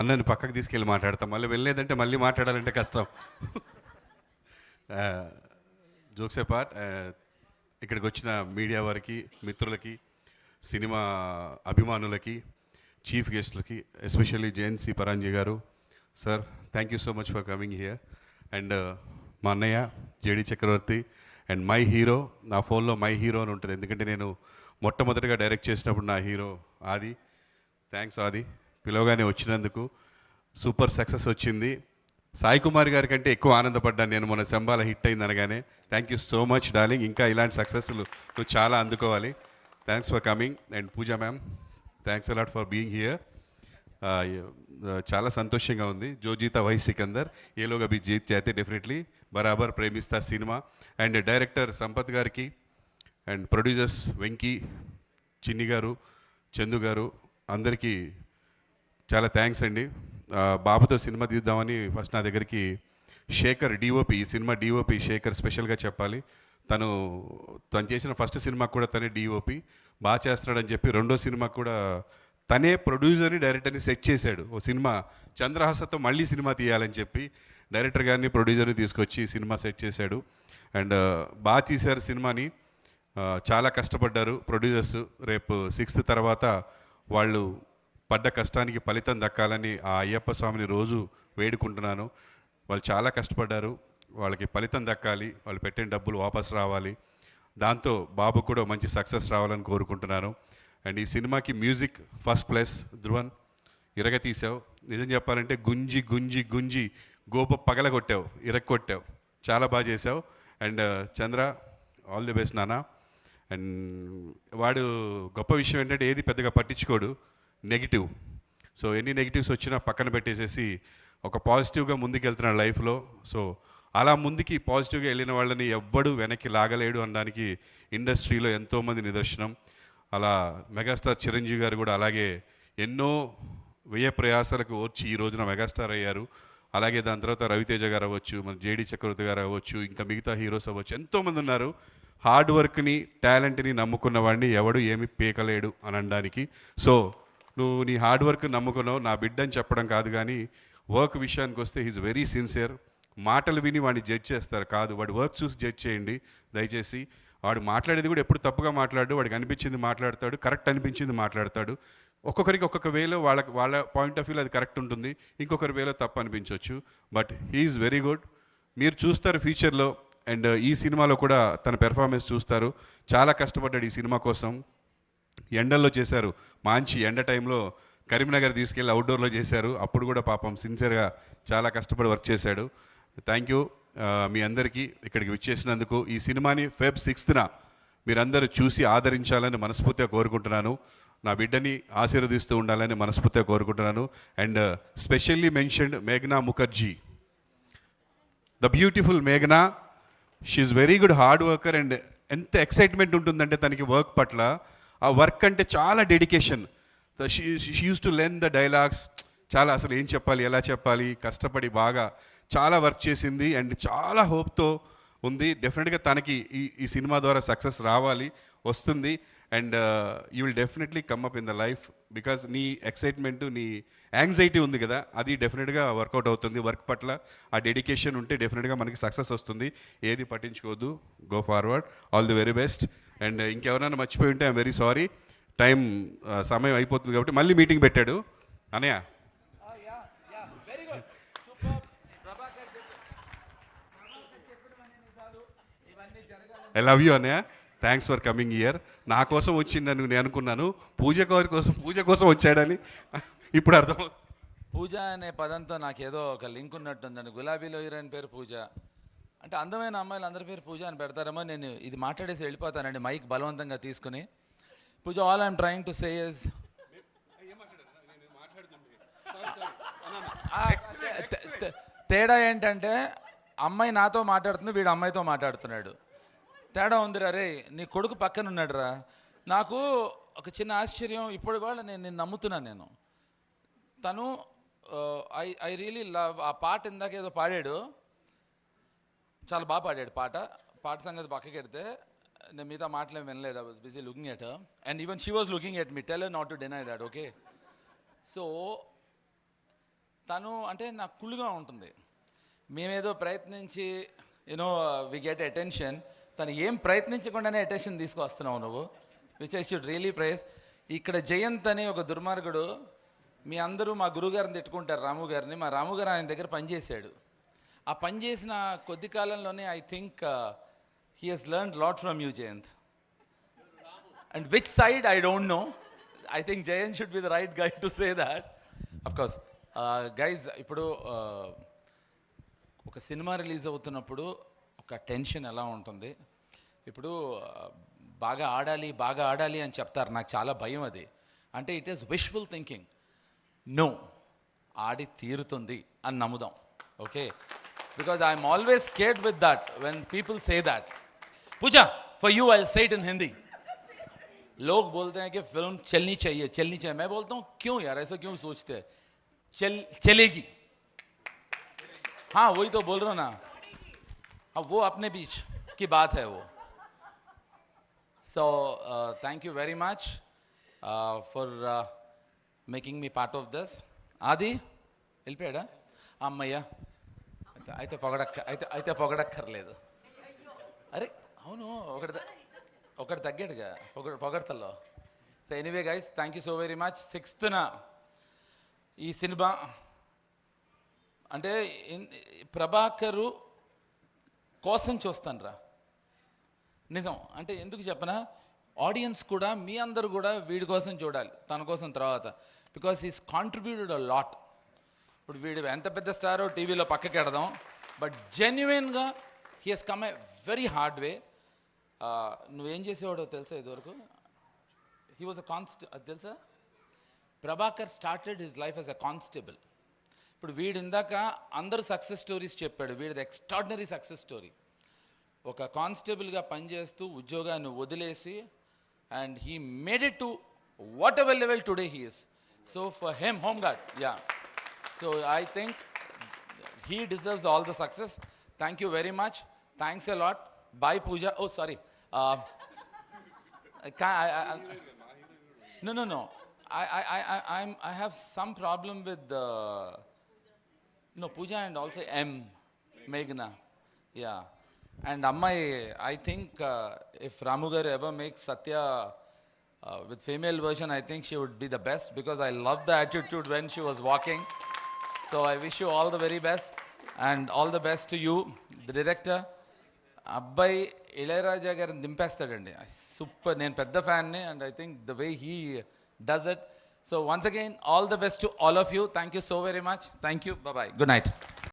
అన్నని పక్కకు తీసుకెళ్ళి మాట్లాడతాం, మళ్ళీ వెళ్ళలేదంటే మళ్ళీ మాట్లాడాలంటే కష్టం. జోక్స్ పార్ట్, ఇక్కడికి వచ్చిన మీడియా వారికి, మిత్రులకి, సినిమా అభిమానులకి, చీఫ్ గెస్ట్లకి, especially JNC Paranji garu sir, thank you so much for coming here. And మా అన్నయ్య JD Chakravarthy and my hero, నా ఫోన్లో మై హీరో అని ఉంటుంది, ఎందుకంటే నేను మొట్టమొదటిగా డైరెక్ట్ చేసినప్పుడు నా హీరో ఆది. థ్యాంక్స్ ఆది, పిలవగానే వచ్చినందుకు. సూపర్ సక్సెస్ వచ్చింది. సాయి కుమార్ గారి కంటే ఎక్కువ ఆనందపడ్డాను నేను మొన్న శంబాల హిట్ అయింది అనగానే. Thank you so much darling, ఇంకా ఇలాంటి సక్సెస్లు నువ్వు చాలా అందుకోవాలి. Thanks for coming. And Pooja ma'am, thanks a lot for being here. చాలా సంతోషంగా ఉంది. జో జీతా వహీ సికందర్, ఏలోగా బి జీత్ చేతే definitely, Barabar Premistha cinema. And director Sampath గారికి అండ్ ప్రొడ్యూసర్స్ వెంకీ, చిన్ని గారు, చందు గారు, అందరికీ చాలా థ్యాంక్స్ అండి. బాబుతో సినిమా తీద్దామని ఫస్ట్ నా దగ్గరికి శేఖర్ డిఓపి, ఈ సినిమా డిఓపి శేఖర్ స్పెషల్గా చెప్పాలి. తను చేసిన ఫస్ట్ సినిమాకు కూడా తనే డిఓపి, బాగా చేస్తున్నాడని చెప్పి రెండో సినిమాకు కూడా తనే ప్రొడ్యూసర్ని డైరెక్టర్ని సెట్ చేశాడు. ఓ సినిమా చంద్రహాసతో మళ్ళీ సినిమా తీయాలని చెప్పి డైరెక్టర్ గారిని ప్రొడ్యూసర్ని తీసుకొచ్చి సినిమా సెట్ చేశాడు. అండ్ బాగా తీశారు సినిమాని, చాలా కష్టపడ్డారు ప్రొడ్యూసర్స్. రేపు 6th తర్వాత వాళ్ళు పడ్డ కష్టానికి ఫలితం దక్కాలని ఆ అయ్యప్ప స్వామిని రోజు వేడుకుంటున్నాను. వాళ్ళు చాలా కష్టపడ్డారు, వాళ్ళకి ఫలితం దక్కాలి, వాళ్ళు పెట్టిన డబ్బులు వాపస్ రావాలి, దాంతో బాబు కూడా మంచి సక్సెస్ రావాలని కోరుకుంటున్నాను. అండ్ ఈ సినిమాకి మ్యూజిక్ ఫస్ట్ ప్లేస్ ధ్రువన్, ఇరగ తీసావు. నిజం చెప్పాలంటే గుంజి గుంజి గుంజి గోప పగలగొట్టావు, ఇరగొట్టావు, చాలా బాగా చేసావు. And Chandra, all the best నాన్న. అండ్ వాడు గొప్ప విషయం ఏంటంటే ఏది పెద్దగా పట్టించుకోడు, నెగిటివ్. సో ఎన్ని నెగిటివ్స్ వచ్చినా పక్కన పెట్టేసేసి ఒక పాజిటివ్గా ముందుకెళ్తున్నాడు లైఫ్లో. సో అలా ముందుకి పాజిటివ్గా వెళ్ళిన వాళ్ళని ఎవ్వడు వెనక్కి లాగలేడు అనడానికి ఇండస్ట్రీలో ఎంతోమంది నిదర్శనం. అలా మెగాస్టార్ చిరంజీవి గారు కూడా అలాగే ఎన్నో వ్యయ ప్రయాసాలకు వచ్చి ఈ రోజున మెగాస్టార్ అయ్యారు. అలాగే దాని తర్వాత రవితేజ గారు అవ్వచ్చు, మన జేడి చక్రవర్తి గారు అవ్వచ్చు, ఇంకా మిగతా హీరోస్ అవ్వచ్చు, ఎంతోమంది ఉన్నారు. హార్డ్ వర్క్ని, టాలెంట్ని నమ్ముకున్న వాడిని ఎవడు ఏమి పీకలేడు అని అనడానికి. సో నువ్వు నీ హార్డ్ వర్క్ నమ్ముకున్నావు, నా బిడ్డ అని చెప్పడం కాదు, కానీ వర్క్ విషయానికి వస్తే హీజ్ వెరీ సిన్సియర్. మాటలు విని వాడిని జడ్జ్ చేస్తారు కాదు, వాడి వర్క్ చూసి జడ్జ్ చేయండి దయచేసి. వాడు మాట్లాడేది కూడా ఎప్పుడు తప్పుగా మాట్లాడు, వాడికి అనిపించింది మాట్లాడతాడు, కరెక్ట్ అనిపించింది మాట్లాడతాడు. ఒక్కొక్కరికి ఒక్కొక్క వేలో వాళ్ళ పాయింట్ ఆఫ్ వ్యూలో అది కరెక్ట్ ఉంటుంది, ఇంకొకరి వేలో తప్పు అనిపించవచ్చు. బట్ హీఈస్ వెరీ గుడ్, మీరు చూస్తారు ఫ్యూచర్లో. అండ్ ఈ సినిమాలో కూడా తన పెర్ఫార్మెన్స్ చూస్తారు. చాలా కష్టపడ్డాడు ఈ సినిమా కోసం, ఎండల్లో చేశారు, మంచి ఎండ టైంలో కరీంనగర్ తీసుకెళ్ళి అవుట్డోర్లో చేశారు. అప్పుడు కూడా పాపం సిన్సియర్గా చాలా కష్టపడి వర్క్ చేశాడు. థ్యాంక్ యూ మీ అందరికీ ఇక్కడికి విచ్చేసినందుకు. ఈ సినిమాని Feb 6th మీరందరూ చూసి ఆదరించాలని మనస్ఫూర్తిగా కోరుకుంటున్నాను. నా బిడ్డని ఆశీర్వదిస్తూ ఉండాలని మనస్ఫూర్తిగా కోరుకుంటున్నాను. అండ్ స్పెషల్లీ మెన్షన్డ్ మేఘనా ముఖర్జీ, ద బ్యూటిఫుల్ మేఘనా. She very good hard worker. And ఎంత ఎక్సైట్మెంట్ ఉంటుందంటే తనకి వర్క్ పట్ల, ఆ వర్క్ అంటే చాలా dedication. She use to learn the dialogues, చాలా అసలు ఏం చెప్పాలి, ఎలా చెప్పాలి, కష్టపడి బాగా చాలా వర్క్ చేసింది. అండ్ చాలా హోప్తో ఉంది. డెఫినెట్గా తనకి ఈ సినిమా ద్వారా సక్సెస్ రావాలి, వస్తుంది. And you will definitely come up in the life, because నీ ఎక్సైట్మెంట్, నీ యాంగ్జైటీ ఉంది కదా, అది డెఫినెట్గా వర్కౌట్ అవుతుంది. వర్క్ పట్ల ఆ డెడికేషన్ ఉంటే డెఫినెట్గా మనకి సక్సెస్ వస్తుంది. ఏది పట్టించుకోవద్దు, go forward, all the very best. And ఇంకెవరైనా మర్చిపోయి ఉంటే ఐఎమ్ వెరీ సారీ. టైం సమయం అయిపోతుంది కాబట్టి మళ్ళీ మీటింగ్ పెట్టాడు అనయ్య. ఐ లవ్ యూ అన్నయ్య, థ్యాంక్స్ ఫర్ కమింగ్ ఇయర్. నా కోసం వచ్చిందని నేను అనుకున్నాను, పూజ కోసం వచ్చాడని ఇప్పుడు అర్థం. పూజ అనే పదంతో నాకు ఏదో ఒక లింక్ ఉన్నట్టుందండి. గులాబీలో హీరోయిన్ పేరు పూజ అంటే అందమైన అమ్మాయిలు అందరి పేరు పూజ అని పెడతారేమో. నేను ఇది మాట్లాడేసి వెళ్ళిపోతానండి మైక్ బలవంతంగా తీసుకుని. Pooja, all I'm trying to say is, తేడా ఏంటంటే అమ్మాయి నాతో మాట్లాడుతుంది, వీడు అమ్మాయితో మాట్లాడుతున్నాడు. తేడా ఉందిరా రే, నీ కొడుకు పక్కన ఉన్నాడురా. నాకు ఒక చిన్న ఆశ్చర్యం, ఇప్పుడు కూడా నేను నమ్ముతున్నాను. నేను తను ఐ రియలీ లవ్ ఆ పాట. ఇందాక ఏదో పాడాడు, చాలా బాగా పాడాడు పాట సంగతి పక్కకి పెడితే నేను మిగతా మాటలు వినలేదు. I was busy looking at her and even she was looking at me. Tell her not to deny that, okay? So తను అంటే నాకు కుళ్ళుగా ఉంటుంది. మేమేదో ప్రయత్నించి యూనో వి గెట్ అటెన్షన్, తను ఏం ప్రయత్నించకుండానే అటెన్షన్ తీసుకొస్తున్నావు నువ్వు, which I should really praise. ఇక్కడ జయంత్ అని ఒక దుర్మార్గుడు, మీ అందరూ మా గురుగారిని తిట్టుకుంటారు రాము గారిని, మా రాము గారు ఆయన దగ్గర పనిచేశాడు. ఆ పనిచేసిన కొద్ది కాలంలోనే I think he he's learned lot from you Jayant. And which side I don't know. I think Jayant should be the right guide to say that. Of course guys, ఇప్పుడు ఒక సినిమా రిలీజ్ అవుతున్నప్పుడు ఒక టెన్షన్ ఎలా ఉంటుంది. ఇప్పుడు బాగా ఆడాలి అని చెప్తారు, నాకు చాలా భయం అది. అంటే it is wishful thinking. No, ఆడి తీరుతుంది అని నమ్ముదాం. Okay, because I'm always scared with that when people say that. Pooja, for you I will say it in Hindi. लोग बोलते हैं कि फिल्म चलनी चाहिए. मैं बोलता हूँ क्यों यार, ऐसा क्यों सोचते हैं? चलेगी. हाँ, वही तो बोल रहा हूँ ना. अब वो अपने बीच की बात है वो. So thank you very much for making me part of this. ఆది వెళ్ళిపోయాడా? అమ్మయ్య, అయితే పొగడక్కర్లేదు. అరే అవును, ఒకటి తగ్గాడుగా పొగడతల్లో. So anyway guys, thank you so very much. 6th ఈ సినిమా అంటే ప్రభాకరు కోసం చూస్తాను రా, నిజం. అంటే ఎందుకు చెప్పనా, ఆడియన్స్ కూడా, మీ అందరూ కూడా వీడి కోసం చూడాలి, తన కోసం తర్వాత. Because he's contributed a lot. ఇప్పుడు వీడు ఎంత పెద్ద స్టారో టీవీలో పక్కకి ఎడదాం, బట్ జెన్యున్గా he he's come a very hard way. నువ్వేం చేసేవాడో తెలుసా ఇదివరకు? హీ వాజ్ అ అది తెలుసా? Prabhakar started his life as a constable. ఇప్పుడు వీడు ఇందాక అందరూ సక్సెస్ స్టోరీస్ చెప్పాడు, వీడిది ఎక్స్ట్రాడినరీ సక్సెస్ స్టోరీ. ఒక కానిస్టేబుల్గా పనిచేస్తూ ఉద్యోగాన్ని వదిలేసి, and he made it to what ever level today he is. So for him, home guard, yeah. So I think he deserves all the success. Thank you very much. Thanks a lot. Bye Pooja. Oh sorry. No. I have some problem with no Pooja and also Meghna. Yeah. And Ammai, I think if Ramu garu ever makes Satya with female version, I think she would be the best, because I love the attitude when she was walking. So I wish you all the very best, and all the best to you, the director. అబ్బాయి ఇళయరాజా గారిని దింపేస్తాడండి, super. నేను పెద్ద ఫ్యాన్ని, and I think the way he does it. So once again all the best to all of you. Thank you so very much. Thank you. Bye. Good night.